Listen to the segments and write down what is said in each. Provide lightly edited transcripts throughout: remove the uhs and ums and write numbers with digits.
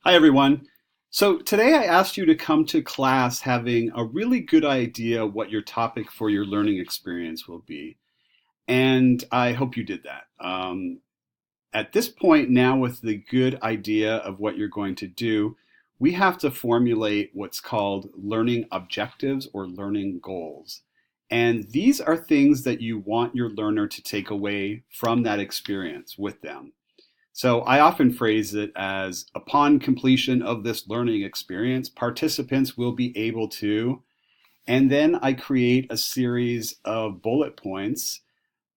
Hi, everyone. So today I asked you to come to class having a really good idea what your topic for your learning experience will be. And I hope you did that. At this point now, with the good idea of what you're going to do, we have to formulate what's called learning objectives or learning goals. And these are things that you want your learner to take away from that experience with them. So I often phrase it as upon completion of this learning experience, participants will be able to, and then I create a series of bullet points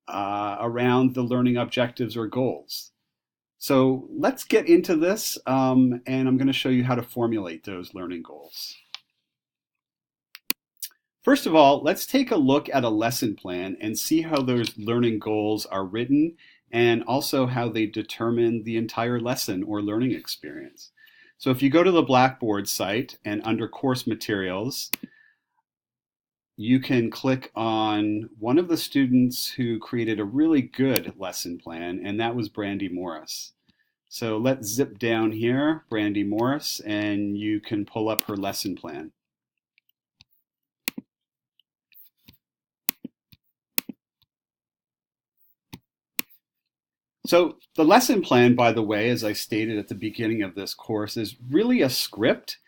around the learning objectives or goals. So let's get into this, and I'm going to show you how to formulate those learning goals. First of all, let's take a look at a lesson plan and see how those learning goals are written and also how they determine the entire lesson or learning experience. So if you go to the Blackboard site and under course materials, you can click on one of the students who created a really good lesson plan, and that was Brandy Morris. So let's zip down here, Brandy Morris, and you can pull up her lesson plan. So the lesson plan, by the way, as I stated at the beginning of this course, is really a script.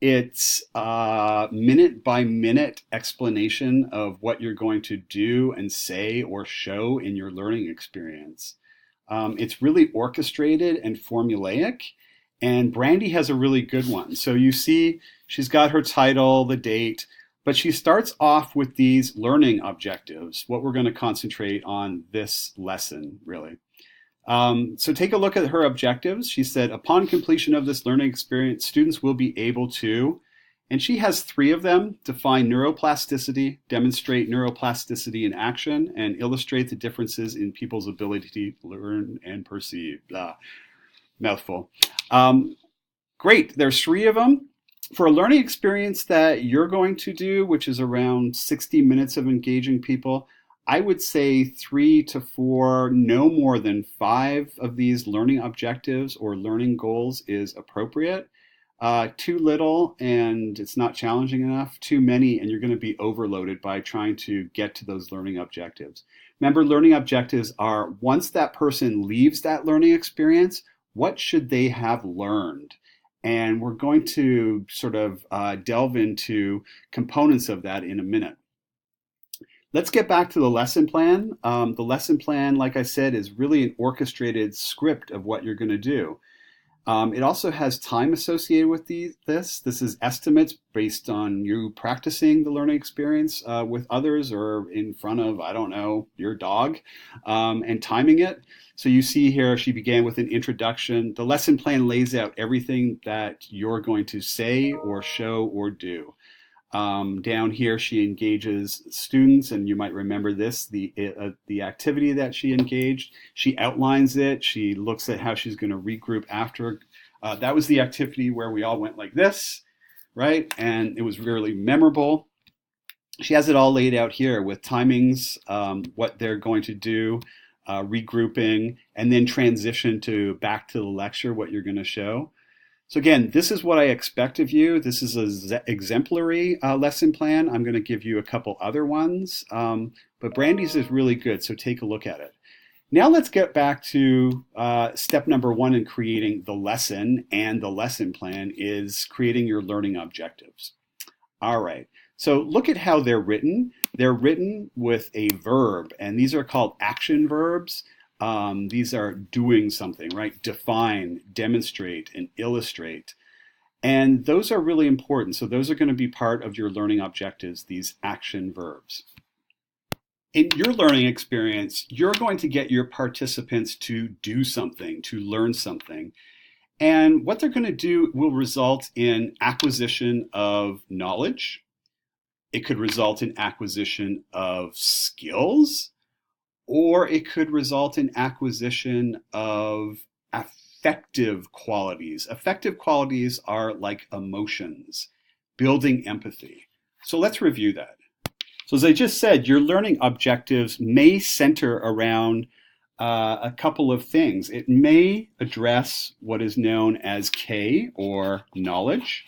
It's a minute by minute explanation of what you're going to do and say or show in your learning experience. It's really orchestrated and formulaic, and Brandy has a really good one. So you see she's got her title, the date, but she starts off with these learning objectives, what we're going to concentrate on this lesson, really. So take a look at her objectives. She said, upon completion of this learning experience, students will be able to, and she has three of them: define neuroplasticity, demonstrate neuroplasticity in action, and illustrate the differences in people's ability to learn and perceive. Mouthful. Great, there's three of them. For a learning experience that you're going to do, which is around 60 minutes of engaging people, I would say 3 to 4, no more than 5 of these learning objectives or learning goals is appropriate. Too little and it's not challenging enough. Too many and you're going to be overloaded by trying to get to those learning objectives. Remember, learning objectives are once that person leaves that learning experience, what should they have learned? And we're going to sort of delve into components of that in a minute. Let's get back to the lesson plan. The lesson plan, like I said, is really an orchestrated script of what you're going to do. It also has time associated with this. This is estimates based on you practicing the learning experience with others or in front of, I don't know, your dog, and timing it. So you see here, she began with an introduction. The lesson plan lays out everything that you're going to say or show or do. Down here, she engages students, and you might remember this, the activity that she engaged. She outlines it. She looks at how she's going to regroup after. That was the activity where we all went like this, right? And it was really memorable. She has it all laid out here with timings, what they're going to do, regrouping, and then transition to back to the lecture, what you're going to show. So again, this is what I expect of you. This is an exemplary lesson plan. I'm going to give you a couple other ones, but Brandy's is really good, so take a look at it. Now let's get back to step number 1 in creating the lesson and the lesson plan is creating your learning objectives. All right, so look at how they're written. They're written with a verb, and these are called action verbs. These are doing something, right? Define, demonstrate, and illustrate. And those are really important. So those are going to be part of your learning objectives, these action verbs. In your learning experience, you're going to get your participants to do something, to learn something. And what they're going to do will result in acquisition of knowledge. It could result in acquisition of skills, or it could result in acquisition of affective qualities. Affective qualities are like emotions, building empathy. So let's review that. So as I just said, your learning objectives may center around a couple of things. It may address what is known as K, or knowledge.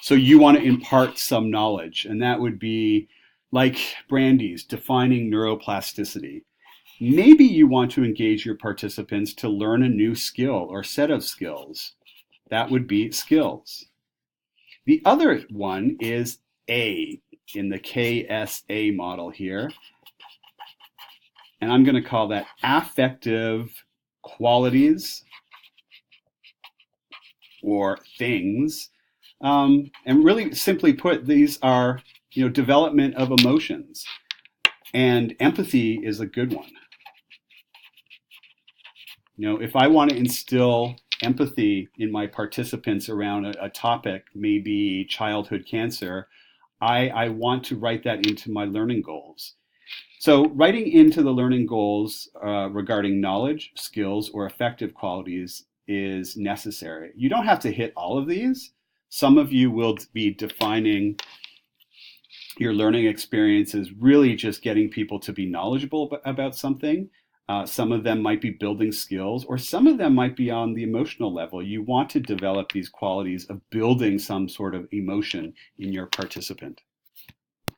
So you want to impart some knowledge, and that would be like Brandy's defining neuroplasticity. Maybe you want to engage your participants to learn a new skill or set of skills. That would be skills. The other one is A in the KSA model here. And I'm going to call that affective qualities or things. And really simply put, these are, development of emotions. And empathy is a good one. If I want to instill empathy in my participants around a topic, maybe childhood cancer, I want to write that into my learning goals. So writing into the learning goals regarding knowledge, skills, or affective qualities is necessary. You don't have to hit all of these. Some of you will be defining your learning experience as really just getting people to be knowledgeable about something. Some of them might be building skills, or some of them might be on the emotional level. You want to develop these qualities of building some sort of emotion in your participant.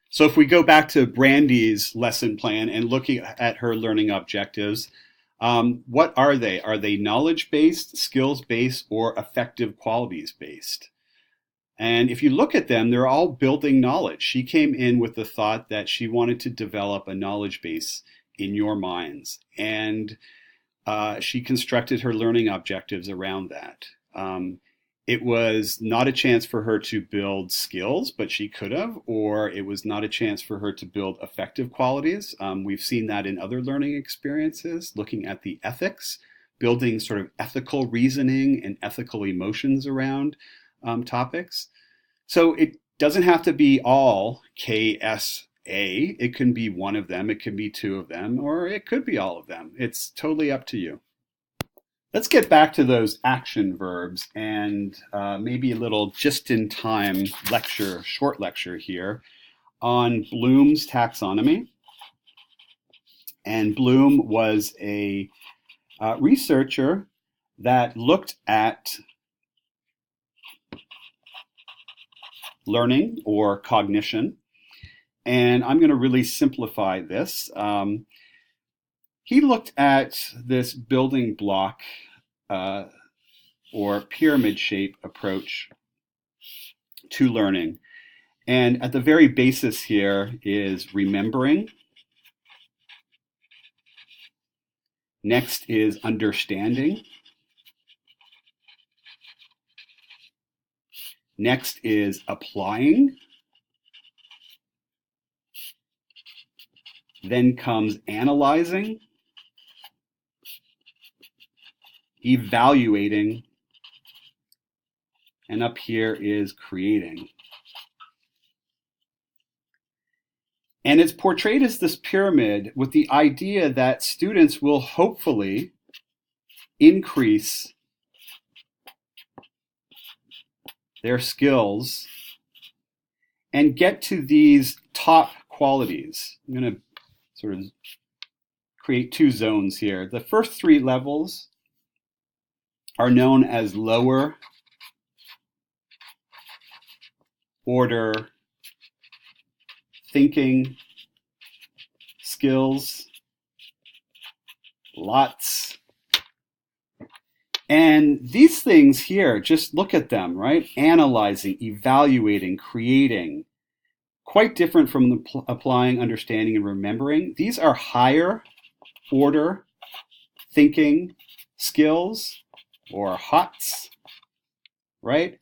So if we go back to Brandy's lesson plan and looking at her learning objectives, what are they? Are they knowledge-based, skills-based, or affective qualities-based? And if you look at them, they're all building knowledge. She came in with the thought that she wanted to develop a knowledge base in your minds. And she constructed her learning objectives around that. It was not a chance for her to build skills, but she could have, or it was not a chance for her to build affective qualities. We've seen that in other learning experiences, looking at the ethics, building sort of ethical reasoning and ethical emotions around topics. So it doesn't have to be all KSA. It can be one of them, it can be two of them, or it could be all of them. It's totally up to you. Let's get back to those action verbs and maybe a little just-in-time lecture, short lecture here on Bloom's taxonomy. And Bloom was a researcher that looked at learning or cognition. And I'm going to really simplify this. He looked at this building block or pyramid shape approach to learning. And at the very basis here is remembering. Next is understanding. Next is applying. Then comes analyzing, evaluating, and up here is creating. And it's portrayed as this pyramid with the idea that students will hopefully increase their skills and get to these top qualities. I'm going to sort of create two zones here. The first three levels are known as lower order thinking skills, lots. And these things here, just look at them, right? Analyzing, evaluating, creating. Quite different from the applying, understanding, and remembering. These are higher order thinking skills, or HOTS, right?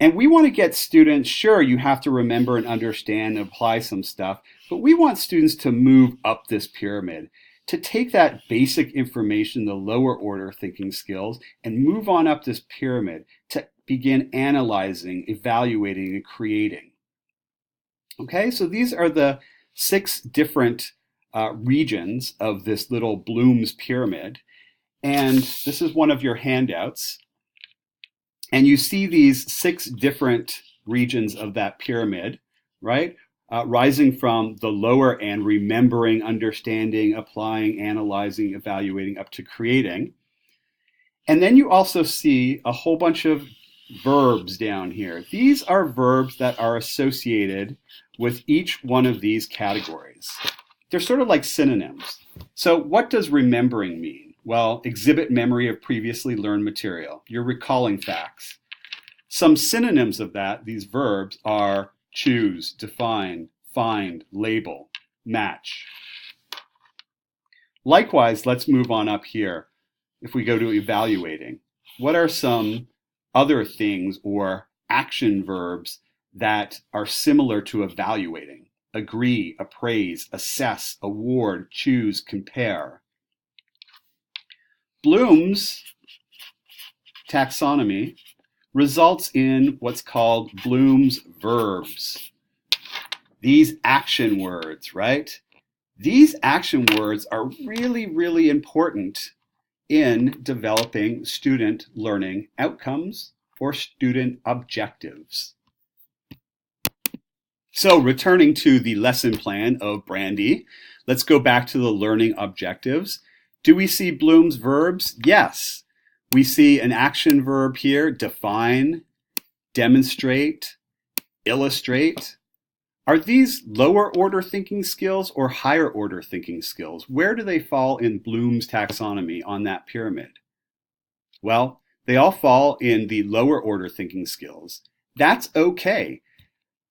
And we want to get students, sure, you have to remember and understand and apply some stuff, but we want students to move up this pyramid, to take that basic information, the lower order thinking skills, and move on up this pyramid to begin analyzing, evaluating, and creating. Okay, so these are the 6 different regions of this little Bloom's pyramid. And this is one of your handouts. And you see these 6 different regions of that pyramid, right? rising from the lower and remembering, understanding, applying, analyzing, evaluating, up to creating. And then you also see a whole bunch of verbs down here. These are verbs that are associated with each one of these categories. They're sort of like synonyms. So what does remembering mean? Well, exhibit memory of previously learned material. You're recalling facts. Some synonyms of that, these verbs, are choose, define, find, label, match. Likewise, let's move on up here. If we go to evaluating, what are some other things or action verbs that are similar to evaluating? Agree, appraise, assess, award, choose, compare. Bloom's taxonomy results in what's called Bloom's verbs. These action words, right? These action words are really, really important in developing student learning outcomes or student objectives. So returning to the lesson plan of Brandy, let's go back to the learning objectives. Do we see Bloom's verbs? Yes. We see an action verb here, define, demonstrate, illustrate. Are these lower order thinking skills or higher order thinking skills? Where do they fall in Bloom's taxonomy on that pyramid? Well, they all fall in the lower order thinking skills. That's okay.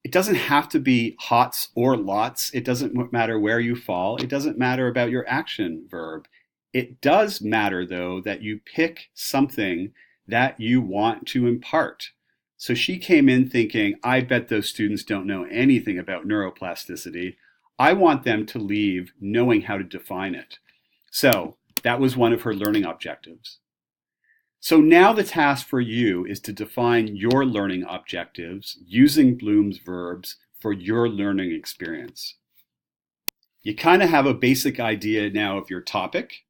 It doesn't have to be hots or lots. It doesn't matter where you fall. It doesn't matter about your action verb. It does matter, though, that you pick something that you want to impart. So she came in thinking, I bet those students don't know anything about neuroplasticity. I want them to leave knowing how to define it. So that was one of her learning objectives. So now the task for you is to define your learning objectives using Bloom's verbs for your learning experience. You kind of have a basic idea now of your topic.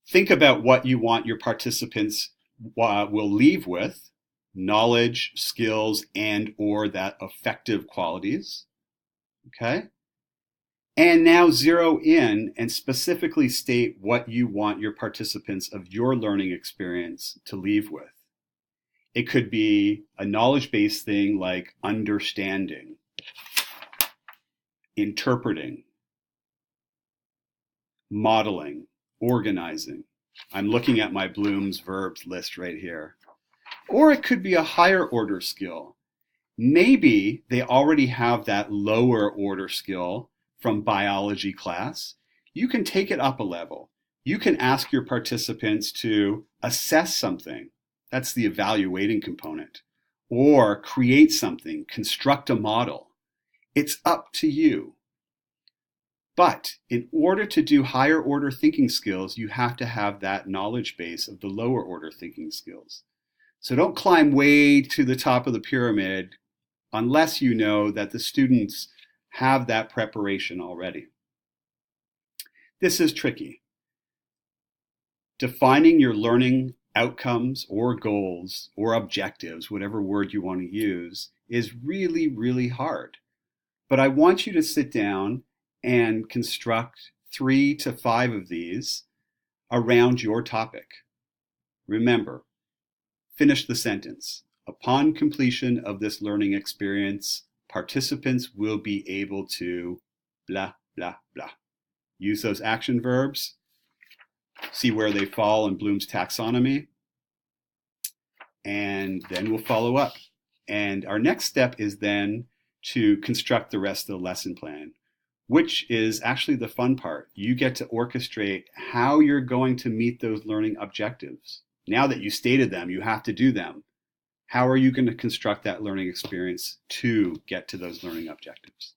Think about what you want your participants will leave with: knowledge, skills, and or that affective qualities. Okay? And now zero in and specifically state what you want your participants of your learning experience to leave with. It could be a knowledge-based thing like understanding, interpreting, modeling, organizing. I'm looking at my Bloom's verbs list right here. Or it could be a higher order skill. Maybe they already have that lower order skill from biology class. You can take it up a level. You can ask your participants to assess something. That's the evaluating component. Or create something, construct a model. It's up to you. But in order to do higher order thinking skills, you have to have that knowledge base of the lower order thinking skills. So don't climb way to the top of the pyramid unless you know that the students have that preparation already. This is tricky. Defining your learning outcomes or goals or objectives, whatever word you want to use, is really, really hard. But I want you to sit down and construct 3 to 5 of these around your topic. Remember, finish the sentence. Upon completion of this learning experience, participants will be able to blah, blah, blah. Use those action verbs. See where they fall in Bloom's taxonomy. And then we'll follow up. And our next step is then to construct the rest of the lesson plan, which is actually the fun part. You get to orchestrate how you're going to meet those learning objectives. Now that you stated them, you have to do them. How are you going to construct that learning experience to get to those learning objectives?